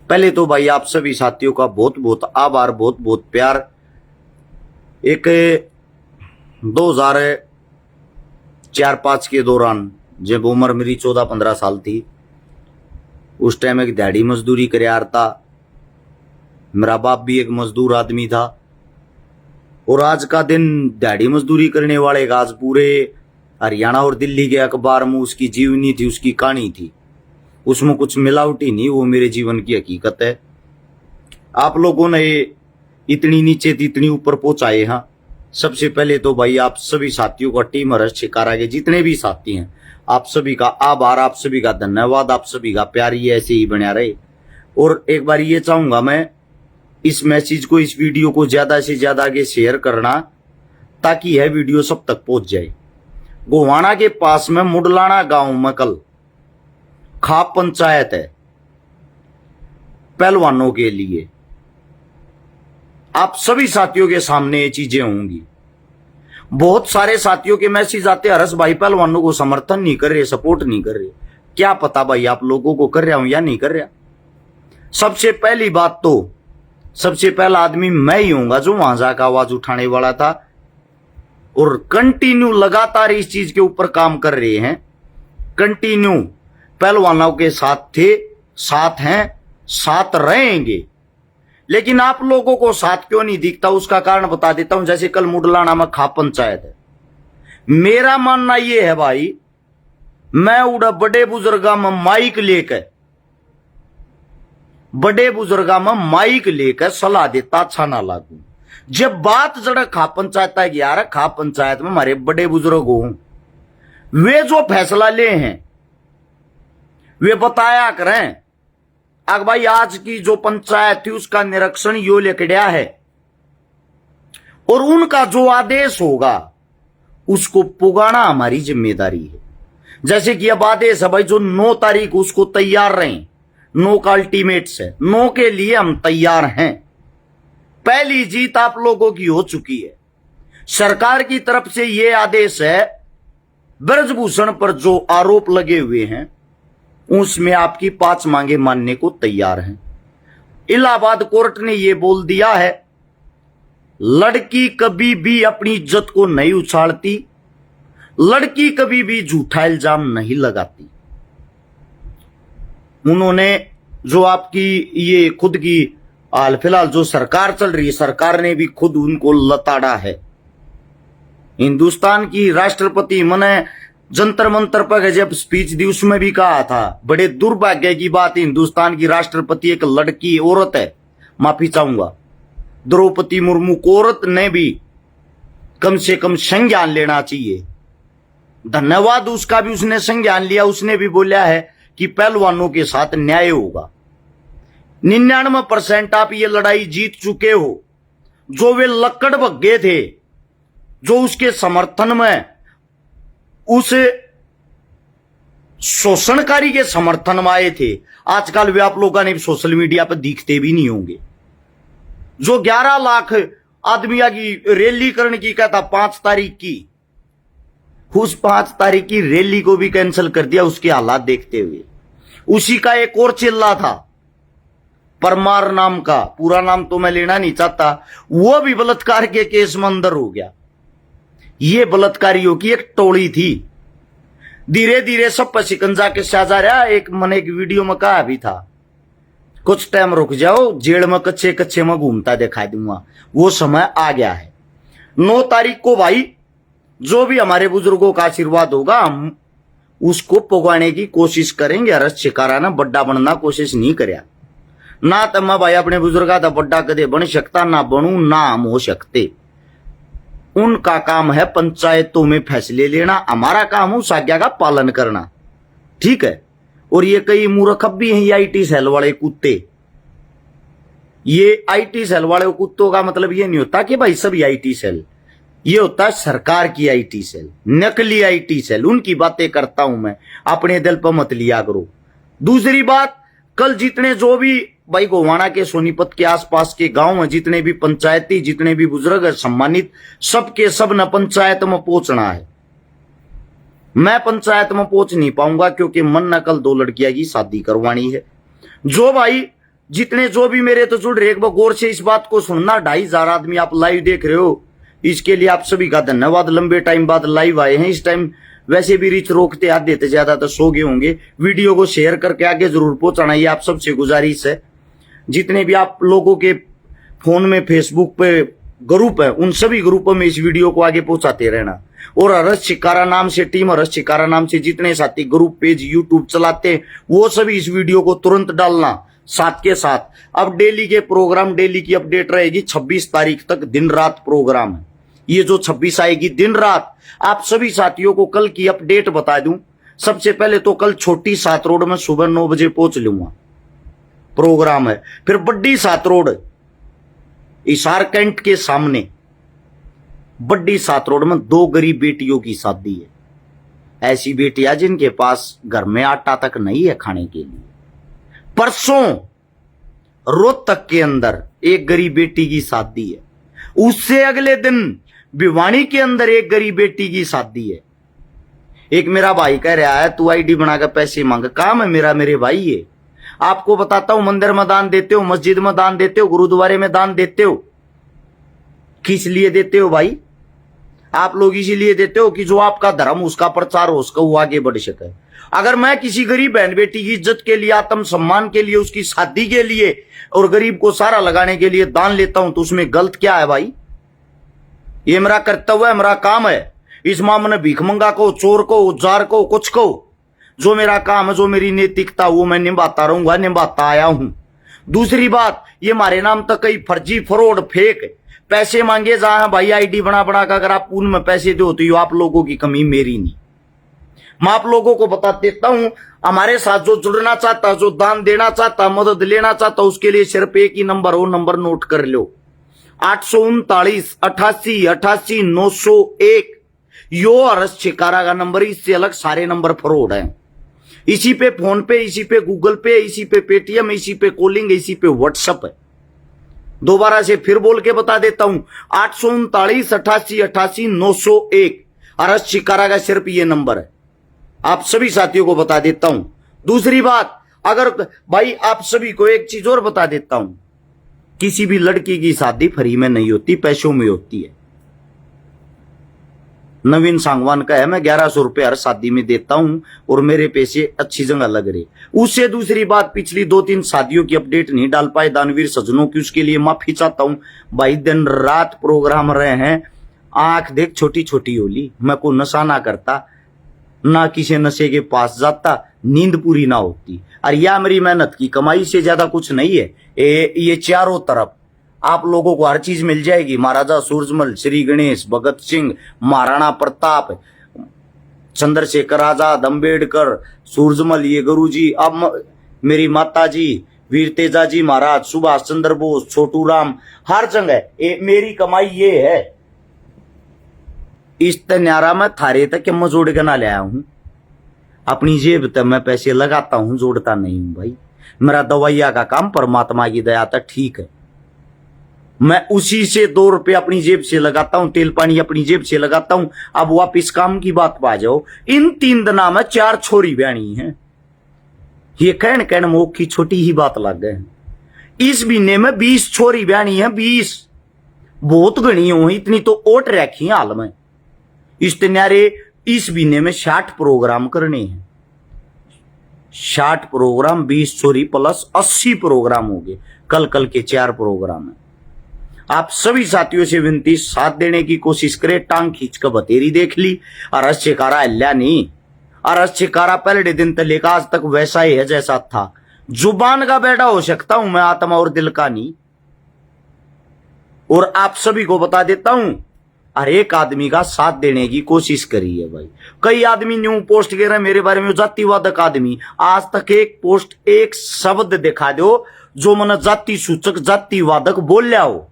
पहले तो भाई आप सभी साथियों का बहुत बहुत आभार, बहुत बहुत प्यार। एक 2004-05 के दौरान जब उम्र मेरी 14-15 साल थी, उस टाइम एक दिहाड़ी मजदूरी कर यार था। मेरा बाप भी एक मजदूर आदमी था और आज का दिन दिहाड़ी मजदूरी करने वाले का आज पूरे हरियाणा और दिल्ली के अखबार में उसकी जीवनी थी, उसकी कहानी थी। उसमें कुछ मिलावटी नहीं, वो मेरे जीवन की हकीकत है। आप लोगों ने इतनी नीचे थी इतनी ऊपर पहुंचाए। हाँ, सबसे पहले तो भाई आप सभी साथियों का, टीम हर्ष शिकारा के जितने भी साथी हैं, आप सभी का आभार, आप सभी का धन्यवाद, आप सभी का प्यार ये ऐसे ही बना रहे। और एक बार ये चाहूंगा मैं इस मैसेज को, इस वीडियो को ज्यादा से ज्यादा आगे शेयर करना ताकि यह वीडियो सब तक पहुंच जाए। गोवाना के पास में मुडलाना गांव में कल खाप पंचायत है पहलवानों के लिए। आप सभी साथियों के सामने ये चीजें होंगी। बहुत सारे साथियों के मैसेज आते हैं, हरस भाई पहलवानों को समर्थन नहीं कर रहे, सपोर्ट नहीं कर रहे। क्या पता भाई आप लोगों को कर रहा हूं या नहीं कर रहा। सबसे पहली बात तो सबसे पहला आदमी मैं ही हूंगा जो वहां जाकर आवाज उठाने वाला था और कंटिन्यू लगातार इस चीज के ऊपर काम कर रहे हैं। कंटिन्यू पहलवानों के साथ थे, साथ हैं, साथ रहेंगे। लेकिन आप लोगों को साथ क्यों नहीं दिखता उसका कारण बता देता हूं। जैसे कल मुडलाना में खाप पंचायत है, मेरा मानना यह है भाई, मैं उड़ा बड़े बुजुर्गा में माइक लेकर, बड़े बुजुर्गा में माइक लेकर सलाह देता अच्छा ना लागू। जब बात जड़ा खाप पंचायत है यार, खाप पंचायत में हमारे बड़े बुजुर्ग हो, वे जो फैसला ले हैं वे बताया करें। अगर भाई आज की जो पंचायत थी उसका निरीक्षण यो लेकड़िया है और उनका जो आदेश होगा उसको पुगाना हमारी जिम्मेदारी है। जैसे कि अब आदेश है भाई जो 9 तारीख उसको तैयार रहें, 9 का अल्टीमेट्स है, 9 के लिए हम तैयार हैं। पहली जीत आप लोगों की हो चुकी है। सरकार की तरफ से यह आदेश है, ब्रजभूषण पर जो आरोप लगे हुए हैं उसमें आपकी 5 मांगे मानने को तैयार हैं। इलाहाबाद कोर्ट ने यह बोल दिया है, लड़की कभी भी अपनी इज्जत को नहीं उछालती, लड़की कभी भी झूठा इल्जाम नहीं लगाती। उन्होंने जो आपकी ये खुद की हाल फिलहाल जो सरकार चल रही है, सरकार ने भी खुद उनको लताड़ा है। हिंदुस्तान की राष्ट्रपति मने जंतर मंतर पर जब स्पीच दी उसमें भी कहा था, बड़े दुर्भाग्य की बात, हिंदुस्तान की राष्ट्रपति एक लड़की औरत है। माफी चाहूंगा, द्रौपदी मुर्मू को औरत ने भी कम से कम संज्ञान लेना चाहिए। धन्यवाद उसका भी, उसने संज्ञान लिया। उसने भी बोला है कि पहलवानों के साथ न्याय होगा। 99% आप ये लड़ाई जीत चुके हो। जो वे लक्कड़ बग्गे थे जो उसके समर्थन में, उस शोषणकारी के समर्थन में आए थे, आजकल वे आप लोगों ने सोशल मीडिया पर दिखते भी नहीं होंगे। जो 11 लाख आदमी की रैली करने की कहता 5 तारीख की, उस 5 तारीख की रैली को भी कैंसिल कर दिया उसके हालात देखते हुए। उसी का एक और चिल्ला था परमार नाम का, पूरा नाम तो मैं लेना नहीं चाहता, वो भी बलात्कार के केस में अंदर हो गया। ये बलात्कारियों की एक टोली थी। धीरे धीरे सब पर शिकंजा के जा रहा। मैंने एक वीडियो में कहा भी था, कुछ टाइम रुक जाओ, जेल में कच्चे कच्चे में घूमता दिखा दूंगा। वो समय आ गया है। 9 तारीख को भाई जो भी हमारे बुजुर्गों का आशीर्वाद होगा हम उसको पुगाने की कोशिश करेंगे। हरस शिकारा ना बड्डा बनना कोशिश नहीं करया ना, तो मैं भाई अपने बुजुर्गा था बड्डा कदे बन सकता, ना बनू ना हम हो सकते। उनका काम है पंचायतों में फैसले लेना, हमारा काम है उस आज्ञा का पालन करना, ठीक है। और ये कई मूर्ख भी हैं, ये आईटी सेल वाले कुत्ते। ये आईटी सेल वाले कुत्तों का मतलब ये नहीं होता कि भाई सभी आईटी सेल, ये होता है सरकार की आईटी सेल, नकली आईटी सेल। उनकी बातें करता हूं मैं, अपने दिल पर मत लिया करो। दूसरी बात, कल जितने जो भी भाई गोवाना के सोनीपत के आसपास के गांव में जितने भी पंचायती, जितने भी बुजुर्ग सम्मानित, सबके सब न पंचायत में पहुंचना है। मैं पंचायत में पहुंच नहीं पाऊंगा क्योंकि मन न कल 2 लड़कियां की शादी करवानी है। जो भाई जितने जो भी मेरे तो जुड़ रहे, एक बार गौर से इस बात को सुनना। 2,500 आदमी आप लाइव देख रहे हो, इसके लिए आप सभी का धन्यवाद। लंबे टाइम बाद लाइव आए हैं। इस टाइम वैसे भी रीच रोकते आधे से ज्यादा तो सो गए होंगे। वीडियो को शेयर करके आगे जरूर पहुंचाना, ये आप सबसे गुजारिश है। जितने भी आप लोगों के फोन में फेसबुक पे ग्रुप है, उन सभी ग्रुपों में इस वीडियो को आगे पहुंचाते रहना। और हर्ष चिकारा नाम से, टीम हर्ष चिकारा नाम से जितने साथी ग्रुप पेज यूट्यूब चलाते हैं, वो सभी इस वीडियो को तुरंत डालना साथ के साथ। अब डेली के प्रोग्राम, डेली की अपडेट रहेगी। 26 तारीख तक दिन रात प्रोग्राम है। ये जो 26 आएगी दिन रात, आप सभी साथियों को कल की अपडेट बता दूं। सबसे पहले तो कल छोटी सात रोड में सुबह 9 बजे पहुंच लूंगा, प्रोग्राम है। फिर बड्डी सात रोड इसार कैंट के सामने, बड्डी सात रोड में 2 गरीब बेटियों की शादी है। ऐसी बेटियां जिनके पास घर में आटा तक नहीं है खाने के लिए। परसों रोहतक के अंदर एक गरीब बेटी की शादी है। उससे अगले दिन भिवानी के अंदर एक गरीब बेटी की शादी है। एक मेरा भाई कह रहा है तू आईडी बनाकर पैसे मांग, काम है मेरा, मेरे भाई ये आपको बताता हूं। मंदिर में दान देते हो, मस्जिद में दान देते हो, गुरुद्वारे में दान देते हो, किस लिए देते हो भाई? आप लोग इसीलिए देते हो कि जो आपका धर्म उसका प्रचार हो सके, वो आगे बढ़ सके। अगर मैं किसी गरीब बहन बेटी की इज्जत के लिए, आत्म सम्मान के लिए, उसकी शादी के लिए और गरीब को सारा लगाने के लिए दान लेता हूं, तो उसमें गलत क्या है भाई? ये मेरा कर्तव्य है, मेरा काम है। इस मामले में भीखमंगा को, चोर को, उज्जार को, कुछ को, जो मेरा काम है, जो मेरी नैतिकता, वो मैं निभाता रहूंगा, निभाता आया हूं। दूसरी बात, ये हमारे नाम तक कई फर्जी, फ्रॉड, फेक पैसे मांगे जहां भाई आईडी बना बना कर अगर आप पूर्ण में पैसे दो तो ये आप लोगों की कमी, मेरी नहीं। मैं आप लोगों को बता देता हूं, हमारे साथ जो जुड़ना चाहता, जो दान देना चाहता, मदद लेना चाहता, उसके लिए सिर्फ एक ही नंबर, वो नंबर नोट कर लो, 839 88 88 901। यो हर्ष चिकारा का नंबर, इससे अलग सारे नंबर फ्रॉड हैं। इसी पे फोन पे, इसी पे गूगल पे, इसी पे पेटीएम, इसी पे कॉलिंग, इसी पे व्हाट्सएप है। दोबारा से फिर बोल के बता देता हूं, 839 88 88 901 हर्ष चिकारा का सिर्फ ये नंबर है। आप सभी साथियों को बता देता हूं। दूसरी बात, अगर भाई आप सभी को एक चीज और बता देता हूं, किसी भी लड़की की शादी फ्री में नहीं होती, पैसों में होती है। नवीन सांगवान का है, मैं 1100 रुपए हर शादी में देता हूं और मेरे पैसे अच्छी जगह लग रहे। उससे दूसरी बात, पिछली 2-3 शादियों की अपडेट नहीं डाल पाए दानवीर सज्जनों की, उसके लिए माफी चाहता हूं भाई। दिन रात प्रोग्राम रहे हैं, आंख देख छोटी छोटी होली। मैं को नशा ना करता, ना किसी नशे के पास जाता, नींद पूरी ना होती। और यह मेरी मेहनत की कमाई से ज्यादा कुछ नहीं है। ये चारों तरफ आप लोगों को हर चीज मिल जाएगी। महाराजा सूरजमल, श्री गणेश, भगत सिंह, महाराणा प्रताप, चंद्रशेखर आजाद, अंबेडकर, सूरजमल, ये गुरुजी, अब मेरी माता जी, वीर तेजा जी महाराज, सुभाष चंद्र बोस, छोटू राम, हर जगह मेरी कमाई ये है। इस न्यारा में थारे तक मैं जोड़ के ना ले आया हूं, अपनी जेब तक मैं पैसे लगाता हूं, जोड़ता नहीं हूं भाई। मेरा दवाइया का काम परमात्मा की दया तक ठीक है, मैं उसी से 2 रुपए अपनी जेब से लगाता हूं, तेल पानी अपनी जेब से लगाता हूं। अब वापिस काम की बात पा जाओ, इन 3 दिना में 4 छोरी ब्याणी है। ये कहन मोख की छोटी ही बात लग गए। इस महीने में 20 छोरी ब्याणी है, 20 बहुत गणी हो, इतनी तो ओट रखी हाल में। इस न्यारे इस महीने में 60 प्रोग्राम करने हैं, 60 प्रोग्राम, 20 छोरी प्लस 80 प्रोग्राम हो गए। कल के 4 प्रोग्राम है। आप सभी साथियों से विनती, साथ देने की कोशिश करें। टांग खींच कर बतेरी देख ली, और चिकारा हल्ला नहीं। और चिकारा पहले दिन तक लेकर आज तक वैसा ही है जैसा था। जुबान का बेटा हो सकता हूं मैं, आत्मा और दिल का नहीं। और आप सभी को बता देता हूं, हर एक आदमी का साथ देने की कोशिश करी है भाई। कई आदमी न्यू पोस्ट कर रहे हैं मेरे बारे में, जातिवादक आदमी। आज तक एक पोस्ट, एक शब्द दिखा दो जो मन जाति सूचक, जातिवादक बोल लिया हो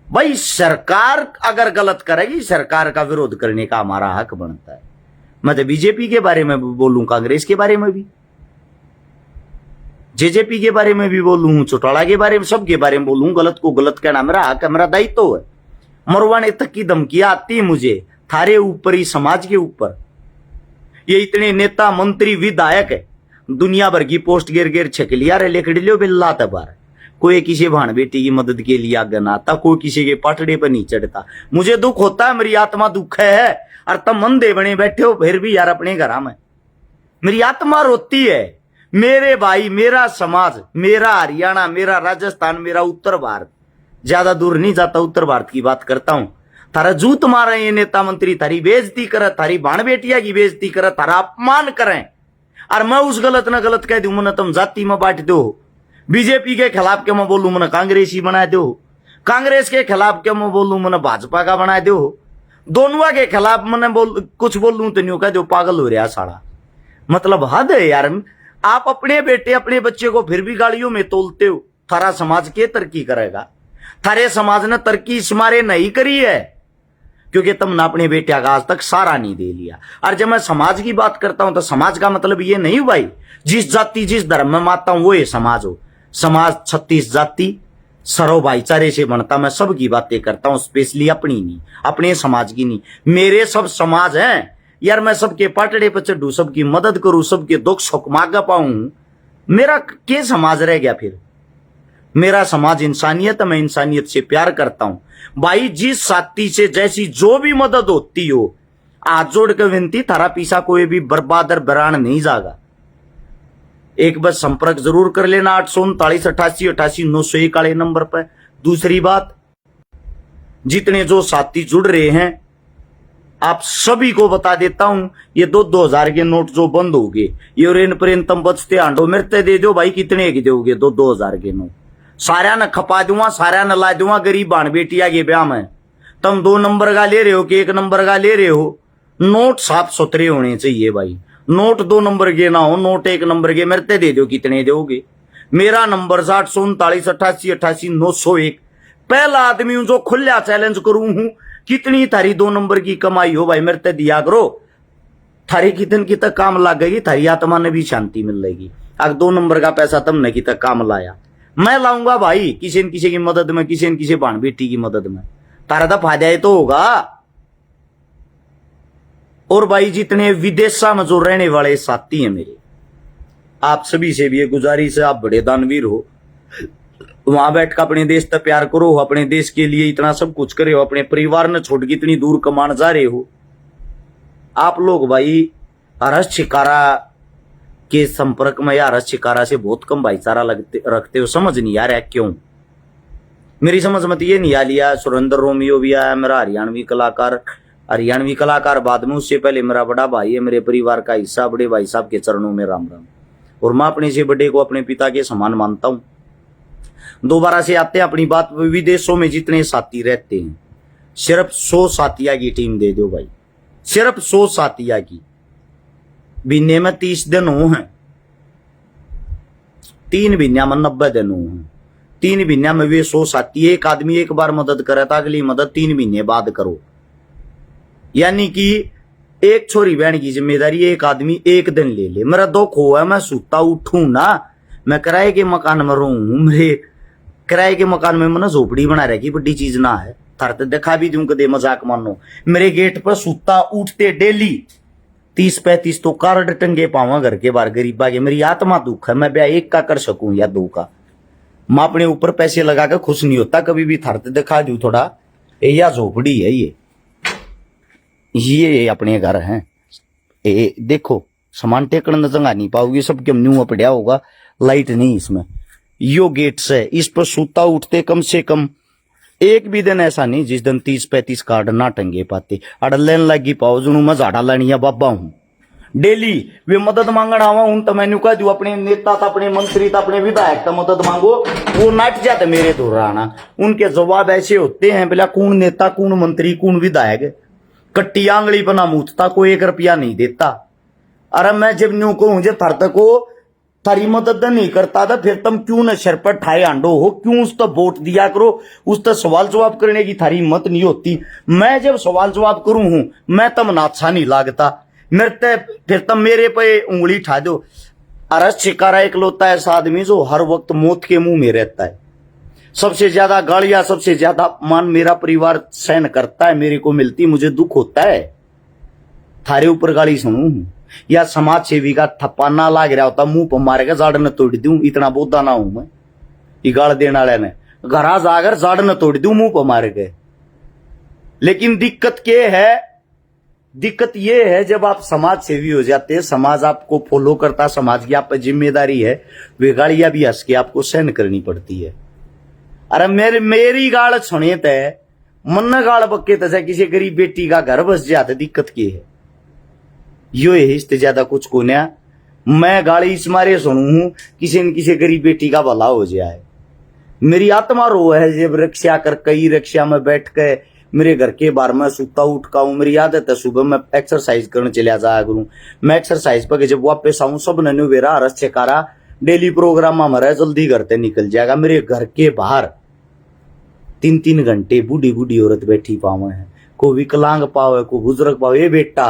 भाई। सरकार अगर गलत करेगी, सरकार का विरोध करने का हमारा हक बनता है। मैं तो बीजेपी के बारे में बोलूं, कांग्रेस के बारे में भी, जेजेपी के बारे में भी बोलूं, चौटाला के बारे में, सबके बारे में बोलूं। गलत को गलत कहना मेरा हक है, मेरा दायित्व है। मरवाने तक की धमकियां आती है मुझे, थारे ऊपर ही, समाज के ऊपर। ये इतने नेता, मंत्री, विधायक है, दुनिया भर की पोस्ट गिर गिर छक लिया रे लिख लियो बिल्ला तबार। कोई किसी भाण बेटी की मदद के लिए आगे ना आता, कोई किसी के पाटड़े पर नहीं चढ़ता। मुझे दुख होता है, मेरी आत्मा दुख है। और तब मंदे बने बैठे हो फिर भी यार अपने घर में, मेरी आत्मा रोती है। मेरे भाई, मेरा समाज, मेरा हरियाणा, मेरा राजस्थान, मेरा उत्तर भारत, ज्यादा दूर नहीं जाता, उत्तर भारत की बात करता हूं। थारा जूत मारे ये नेता मंत्री, थारी बेइज्जती करे, थारी भाण बेटिया की बेइज्जती करे, थारा अपमान करें। और मैं उस गलत न गलत कह दू, मन तुम जाति में बांट दो। बीजेपी के खिलाफ क्या मैं बोलूं, मन कांग्रेसी बना दो। कांग्रेस के खिलाफ क्या मैं बोलूं, मन भाजपा का बना दो। दोनों के खिलाफ मैंने कुछ बोलूं तो नहीं कह दो पागल हो रहा साला। मतलब हद है यार। आप अपने बेटे अपने बच्चे को फिर भी गाड़ियों में तोलते हो। थारा समाज के तरक्की करेगा? थारे समाज ने तरक्की इस मारे नहीं करी है क्योंकि तुमने अपने बेटे का आज तक सारा नहीं दे लिया। और जब मैं समाज की बात करता हूं तो समाज का मतलब ये नहीं भाई जिस जाति जिस धर्म में मानता हूं वो ये समाज हो। समाज 36 जाति सर्व भाईचारे से बनता। मैं सबकी बातें करता हूं, स्पेशली अपनी नहीं, अपने समाज की नहीं। मेरे सब समाज हैं यार। मैं सबके पाटड़े पर चढ़ू, सबकी मदद करूं, सबके दुख सुख मांग पाऊं। मेरा क्या समाज रह गया फिर? मेरा समाज इंसानियत है, मैं इंसानियत से प्यार करता हूं भाई। जिस साथी से जैसी जो भी मदद होती हो, हाथ जोड़ के विनती, थारा पीछा कोई भी बर्बाद और बरान नहीं जागा। एक बस संपर्क जरूर कर लेना 839 88 88 901 वाले नंबर पर। दूसरी बात, जितने जो साथी जुड़ रहे हैं आप सभी को बता देता हूं, ये 2-2000 के नोट जो बंद हो गए, ये रेन प्रेन तम बचते आंडो मिरते दे दो भाई। कितने के दोगे? 2-2000 के नोट सारा न खपा दूंगा, सारा न ला दूंगा गरीब बाण बेटिया के ब्याह में। तुम 2 नंबर का ले रहे हो कि 1 नंबर का ले रहे हो? नोट साफ सुथरे होने चाहिए भाई। नोट 2 नंबर के ना हो, नोट 1 नंबर के मिरते दे दो। कितने दोगे? मेरा नंबर 839 88 88 901। पहला आदमी हूं जो खुला चैलेंज करूं हूं। कितनी थारी 2 नंबर की कमाई हो भाई मिरते दिया करो। थारी कितन की तक काम लगेगी, थारी आत्मा ने भी शांति मिलेगी। अगर 2 नंबर का पैसा तुमने की तक काम लाया, मैं लाऊंगा भाई किसी न किसी की मदद में, किसी न किसी भाण बेटी की मदद में। तारा तो फायदा ही तो होगा। और भाई जितने विदेशा में जो रहने वाले साथी हैं मेरे, आप सभी से भी ये गुजारिश है, आप बड़े दानवीर हो। वहां बैठ कर अपने देश तक प्यार करो, अपने देश के लिए इतना सब कुछ करे हो, अपने परिवार ने छोड़ के इतनी दूर कमान जा रहे हो। आप लोग भाई हरस शिकारा के संपर्क में या हरस शिकारा से बहुत कम भाईचारा रखते हो। समझ नहीं आ रहा क्यों? मेरी समझ में ये नहीं आ लिया। सुरेंद्र रोमियो भी आया मेरा हरियाणवी कलाकार बाद में। उससे पहले मेरा बड़ा भाई है, मेरे परिवार का हिस्सा। बड़े भाई साहब के चरणों में राम राम। और मैं अपने से बड़े को अपने पिता के समान मानता हूं। दोबारा से आते हैं अपनी बात। विदेशों में जितने साथी रहते हैं, सिर्फ 100 साथिया की टीम दे दो भाई। सिर्फ 100 साथिया की। महीने में 30 दिन हो हैं, 3 महीना में 90 दिन हो हैं। 3 महीना में वे 100 साथी। एक आदमी एक बार मदद करे था, अगली मदद 3 महीने बाद करो। यानी कि एक छोरी बहन की जिम्मेदारी एक आदमी 1 दिन ले ले। मेरा दुख हुआ, मैं सुता उठूं ना, मैं किराए के मकान में रहूं। मेरे किराए के मकान में मैंने झोपड़ी बना रखी, बड़ी चीज ना है। थर तो दिखा भी दूं कदे मजाक मानो। मेरे गेट पर सुता उठते डेली 30-35 तो कार्ड टंगे पावा घर के बाहर गरीबा के। मेरी आत्मा दुख है, मैं ब्याह 1 का कर सकूं या 2 का। मैं अपने ऊपर पैसे लगा कर खुश नहीं होता कभी भी। थर तो दिखा दूं थोड़ा, या झोपड़ी है ये अपने घर हैं। देखो सामान टेकन न जगह नहीं पाओगे, सबके न्यू पड़ा होगा। लाइट नहीं इसमें, यो गेट्स है। इस पर सूता उठते कम से कम एक भी दिन ऐसा नहीं जिस दिन 30-35 कार्ड ना टंगे पाते। अड़लन लगी पाओ जुनू मैं झाड़ा लानिया बाबा हूं। डेली वे मदद मांगना आवा हूं तो मैंने कह दू अपने नेता था, अपने मंत्री था, अपने विधायक था, मदद मांगो। वो नाट जाते मेरे दौराना। उनके जवाब ऐसे होते हैं, बोला कौन नेता, कौन मंत्री, कौन विधायक। कट्टी आंगली पर ना मूतता, कोई 1 रुपया नहीं देता। अरे मैं जब न्यू कहूं जब थर तक को थारी मदद नहीं करता था, फिर तुम क्यों न सिर पर ठाए आंडो हो? क्यों उस तक वोट दिया करो? उस तक सवाल जवाब करने की थारी हिम्मत नहीं होती। मैं जब सवाल जवाब करूं हूं, मैं तम ना अच्छा नहीं लागता मेरे। फिर तुम मेरे पे उंगली ठा दो। अरस शिकारा इकलौता ऐसा आदमी जो हर वक्त मौत के मुंह में रहता है। सबसे ज्यादा गालियां, सबसे ज्यादा अपमान मेरा परिवार सहन करता है, मेरे को मिलती, मुझे दुख होता है। थारे ऊपर गाली सुनूं, या समाज सेवी का थप्पा ना लाग रहा होता मुंह पर मारे के जाड़ न तोड़ दूं, इतना बोधा ना हूं मैं। ये गाड़ देने वाले ने घरा जाकर जाड़ न तोड़ दूं मुंह पर मारे के। लेकिन दिक्कत ये है जब आप समाज सेवी हो जाते हैं, समाज आपको फॉलो करता, समाज की आप पर जिम्मेदारी है, वे गाड़ियां भी हंस के आपको सहन करनी पड़ती है। अरे मेरी गाड़ सुने तय मन गाड़ बक्के तसे किसी गरीब बेटी का घर बस जाते, दिक्कत की है यो है, इससे ज्यादा कुछ को ना। मैं गाड़ी इस मारे सुनू हूं किसी न किसी गरीब बेटी का भला हो जाए। मेरी आत्मा रो है जब रिक्शा कर कई रिक्शा में बैठ के मेरे घर के बाहर में सुता उठका हूं। मेरी आदत है सुबह मैं एक्सरसाइज करने चला जाया करूं। मैं एक्सरसाइज पर जब वापस आऊं सब नन्यू वेरा रस चेकारा डेली प्रोग्राम हमारा जल्दी घर से निकल जाएगा। मेरे घर के बाहर 3-3 घंटे बूढ़ी बूढ़ी औरत बैठी पावे है, को विकलांग पावे, को बुजुर्ग पावे। ये बेटा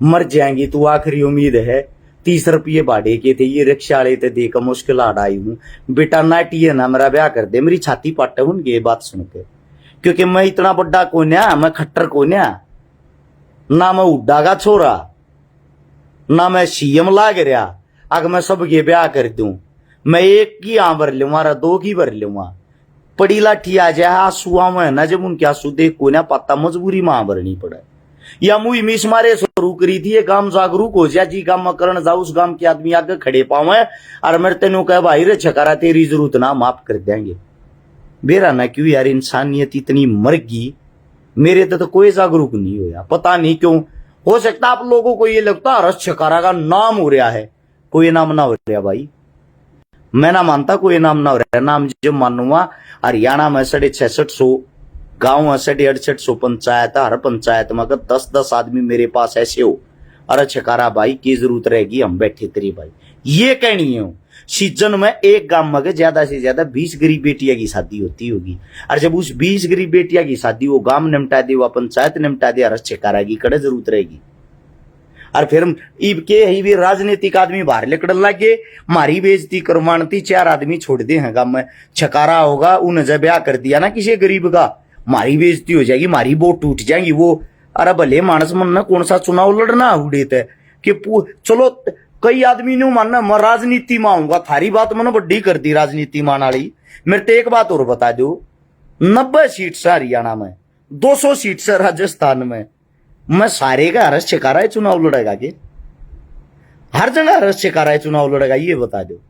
मर जाएंगी तू आखिरी उम्मीद है। 30 रुपये भाड़े के थे, ये रिक्शा वाले थे, देख मुश्किल आड़ आई हूं। बेटा नाटी है ना, मेरा ब्याह कर दे। मेरी छाती पाटे उनकी ये बात सुन के, क्योंकि मैं इतना बड़ा कोन्या, मैं खट्टर कोन्या ना, मैं उड्डा का छोरा ना, मैं सीएम लाग रहा। अगर मैं सबके ब्याह कर दूं, मैं एक की आ भर लूंगा, 2 की भर लूंगा। पड़ी लाठी आ जाए आंसुआ में ना, जब उनके आंसू देख को ना पता मजबूरी मां भरनी पड़े। या मुई मिस मारे शुरू करी थी, ये गांव जागरूक हो जा, जी गांव में करण जाओ, उस गांव के आदमी आगे खड़े पावे और मेरे तेनों कह भाई रे छकारा तेरी जरूरत ना, माफ कर देंगे। बेरा ना क्यों यार, इंसानियत इतनी मर गई, मेरे तो कोई जागरूक नहीं होया, पता नहीं क्यों। हो सकता आप लोगों को ये लगता हरस छकारा का नाम हो रहा है, कोई नाम ना हो रहा भाई। मैं ना मानता कोई नाम ना हो रहा है। नाम जो मानूंगा, हरियाणा में 6650 गांव है, 6800 पंचायत, हर पंचायत में 10-10 आदमी मेरे पास ऐसे हो, अरे छकारा भाई की जरूरत रहेगी, हम बैठे तेरी भाई। ये कहनी है सीजन में एक गांव में ज्यादा से ज्यादा 20 गरीब बेटिया की शादी होती होगी, और जब उस 20 गरीब बेटिया की शादी वो गांव निपटा दे, वो पंचायत निपटा दे, अरे छकारा की कड़े जरूरत रहेगी। और फिर इब के ही भी राजनीतिक आदमी बाहर निकल लगे, मारी बेइज्जती करवाती, 4 आदमी छोड़ दे हैं गांव में। छकारा होगा उन्हें जब ब्याह कर दिया ना किसी गरीब का, मारी बेइज्जती हो जाएगी, मारी वोट टूट जाएगी वो। अरे भले मानस मन ना कौन सा चुनाव लड़ना उड़ेत है कि चलो कई आदमी ने मानना मैं राजनीति में आऊंगा, थारी बात मैंने बड्डी कर दी राजनीति मान वाली। मेरे तो एक बात और बता दो, 90 सीट से हरियाणा में, 200 सीट से राजस्थान में, मैं सारे का हरस छकारा चुनाव लड़ेगा के? हर जगह हरस छकारा चुनाव लड़ेगा, ये बता दो।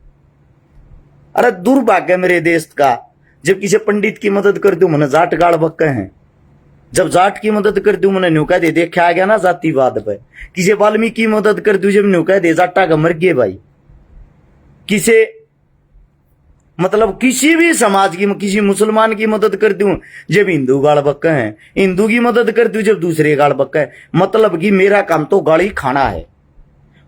अरे दुर्भाग्य मेरे देश का, जब किसी पंडित की मदद कर दू मैंने जाट गाड़ बक्के हैं, जब जाट की मदद कर दू मैंने न्यू कह दे, देखा आ गया ना जातिवाद पे। किसी वाल्मीकि की मदद कर दू, जब न्यू कह दे जाटा का मर गए भाई। किसी मतलब किसी भी समाज की, किसी मुसलमान की मदद कर दूं जब हिंदू गाड़ बक्का है, हिंदू की मदद कर दूं जब दूसरे गाड़ बक्का है। मतलब कि मेरा काम तो गाड़ी खाना है।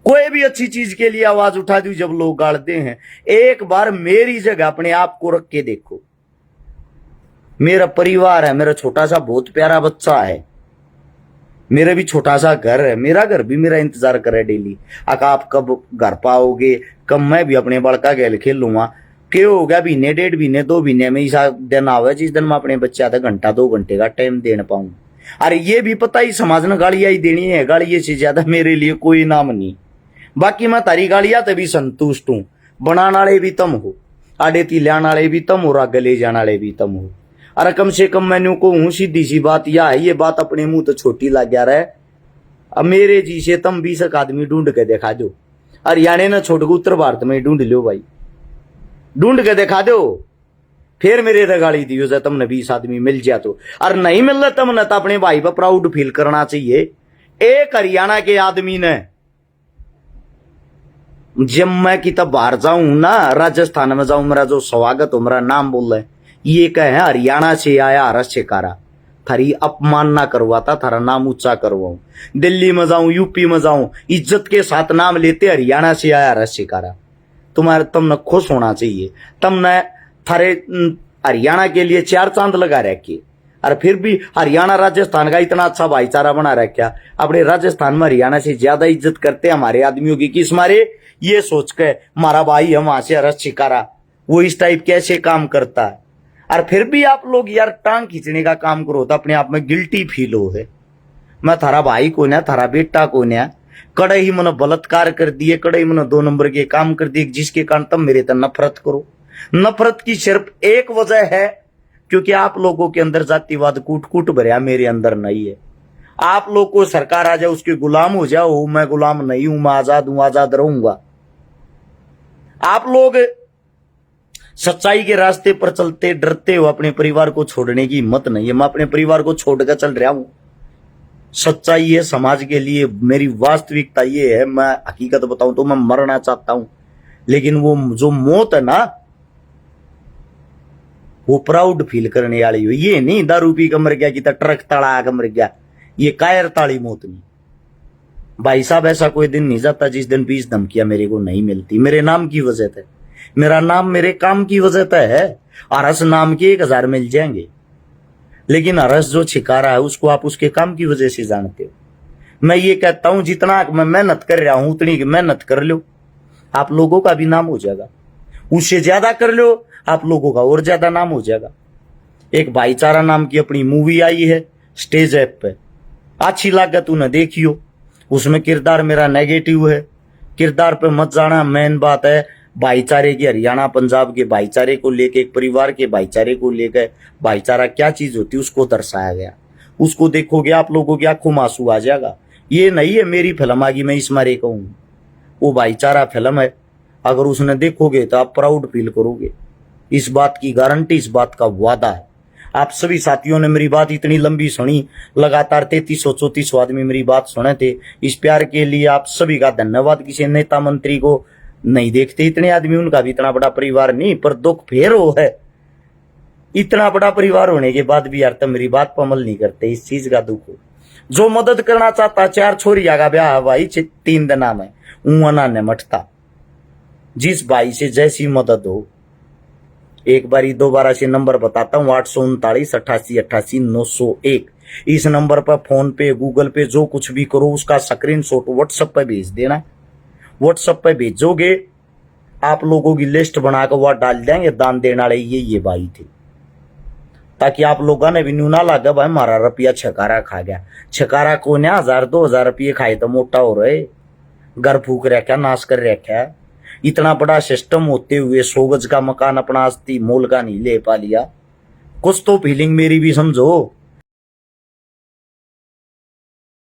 कोई भी अच्छी चीज के लिए आवाज उठा दूं जब लोग गाड़ते हैं। एक बार मेरी जगह अपने आप को रख के देखो, मेरा परिवार है, मेरा छोटा सा बहुत प्यारा बच्चा है, मेरा भी छोटा सा घर है, मेरा घर भी मेरा इंतजार करे डेली। आप कब घर पाओगे, कब मैं भी अपने बड़का खेल खेल लूंगा। क्यों हो गया महीने, 1.5 महीने, 2 महीने में ऐसा दिन आवे जिस दिन मैं अपने बच्चे आधा घंटा 2 घंटे का टाइम दे पाऊं। अरे ये भी पता ही समाज ने गालियां ही देनी है, गालियां से ज्यादा मेरे लिए कोई नाम नहीं। बाकी मैं तारी गालियां तभी संतुष्ट हूं। बनाने वाले भी तम हो, आड़े तिलाने वाले भी तम हो, राग ले जाने वाले भी तम हो। अरे कम से कम मैंने को हूं सीधी सी बात यह है, ये बात अपने मुंह तो छोटी लग गया रहे। अब मेरे जी से तम 20 आदमी ढूंढ के दिखा दो, हरियाणा न छोड़ के उत्तर भारत में ढूंढ लो भाई, ढूंढ के दिखा दो। फिर मेरे रगाड़ी दियो से तुमने 20 आदमी मिल जाए तो, और नहीं मिल रहा तुमने तो अपने भाई पर प्राउड फील करना चाहिए। एक हरियाणा के आदमी ने, जब मैं कि तब बाहर जाऊं ना, राजस्थान में जाऊं, मेरा जो स्वागत हो, मेरा नाम बोल रहे, ये कहे हरियाणा से आया हरस छकारा, थारी अपमान ना करवाता, थारा नाम ऊंचा करवाऊं। दिल्ली में जाऊं, यूपी में जाऊं, इज्जत के साथ नाम लेते हरियाणा से आया हरस छकारा। तुम्हारे तुमने खुश होना चाहिए। तुमने थारे हरियाणा के लिए 4 चांद लगा रखे, और फिर भी हरियाणा राजस्थान का इतना अच्छा भाईचारा बना रखा। अपने राजस्थान में हरियाणा से ज्यादा इज्जत करते हमारे आदमियों की, किस मारे? ये सोच के हमारा भाई हम वहां से हरस छकारा, वो इस टाइप कैसे काम करता है। और फिर भी आप लोग यार टांग खींचने का काम करो तो अपने आप में गिल्टी फील हो है। मैं थारा भाई को ना, थारा बेटा को ना, कड़े ही मन बलात्कार कर दिए, कड़े ही मन 2 नंबर के काम कर दिए, जिसके कारण तुम मेरे तक नफरत करो। नफरत की सिर्फ एक वजह है, क्योंकि आप लोगों के अंदर जातिवाद कूट कूट भरया, मेरे अंदर नहीं है। आप लोग को सरकार आ जाए, उसके गुलाम हो जाओ, मैं गुलाम नहीं हूं, मैं आजाद हूं, आजाद रहूंगा। आप लोग सच्चाई के रास्ते पर चलते डरते हो, अपने परिवार को छोड़ने की हिम्मत नहीं है। मैं अपने परिवार को छोड़कर चल रहा हूं। सच्चाई है समाज के लिए, मेरी वास्तविकता ये है। मैं हकीकत बताऊं तो मैं मरना चाहता हूं, लेकिन वो जो मौत है ना, वो प्राउड फील करने वाली हो। ये नहीं दारू पी के मर गया कि ट्रक तड़ा के मर गया, ये कायर ताड़ी मौत नहीं। भाई साहब, ऐसा कोई दिन नहीं जाता जिस दिन 20 धमकियां मेरे को नहीं मिलती, मेरे नाम की वजह से। मेरा नाम मेरे काम की वजह से है। अरस नाम के 1000 मिल जाएंगे, लेकिन अरस जो छिका रहा है उसको आप उसके काम की वजह से जानते हो। मैं ये कहता हूं, जितना मैं मेहनत कर रहा हूं उतनी मेहनत कर लो, आप लोगों का भी नाम हो जाएगा। उससे ज्यादा कर लो, आप लोगों का और ज्यादा नाम हो जाएगा। एक भाईचारा नाम की अपनी मूवी आई है स्टेज ऐप पे, अच्छी लागत तूने देखियो। उसमें किरदार मेरा नेगेटिव है, किरदार पे मत जाना। मेन बात है भाईचारे की, हरियाणा पंजाब के भाईचारे को लेके, एक परिवार के भाईचारे को लेकर, भाईचारा क्या चीज होती है उसको दर्शाया गया। उसको देखोगे आप लोगों की आंखों में आंसू आ जाएगा। ये नहीं है मेरी फिल्म आ गई मैं इस मारे कहूं, वो भाईचारा फिल्म है। अगर उसने देखोगे तो आप प्राउड फील करोगे, इस बात की गारंटी, इस बात का वादा है। आप सभी साथियों ने मेरी बात इतनी लंबी सुनी, लगातार 3334 आदमी मेरी बात सुने थे। इस प्यार के लिए आप सभी का धन्यवाद। किसी नेता मंत्री को नहीं देखते इतने आदमी, उनका भी इतना बड़ा परिवार नहीं, पर दुख फेर हो है। इतना बड़ा परिवार होने के बाद भी यार तुम मेरी बात पर अमल नहीं करते, इस चीज का दुख हो। जो मदद करना चाहता, 4 छोरिया का ब्याह भाई 3 दिन में ऊना ने मटता। जिस भाई से जैसी मदद हो, एक बारी दोबारा से नंबर बताता हूँ, 839 88 88 901। इस नंबर पर फोन पे, गूगल पे, जो कुछ भी करो उसका स्क्रीनशॉट व्हाट्सएप पे भेज देना। व्हाट्सएप पे भेजोगे, आप लोगों की लिस्ट बनाकर वह डाल देंगे दान देने वाले ये भाई थे, ताकि आप लोगों ने भी न्यू ना लगा भाई हमारा रुपया छकारा खा गया। छकारा को ने 1000-2000 रुपये खाए तो मोटा हो रहे, घर फूक रखा, नाश कर रखा। इतना बड़ा सिस्टम होते हुए 100 गज का मकान अपना आस्ती मोल का नहीं ले पा लिया। कुछ तो फीलिंग मेरी भी समझो।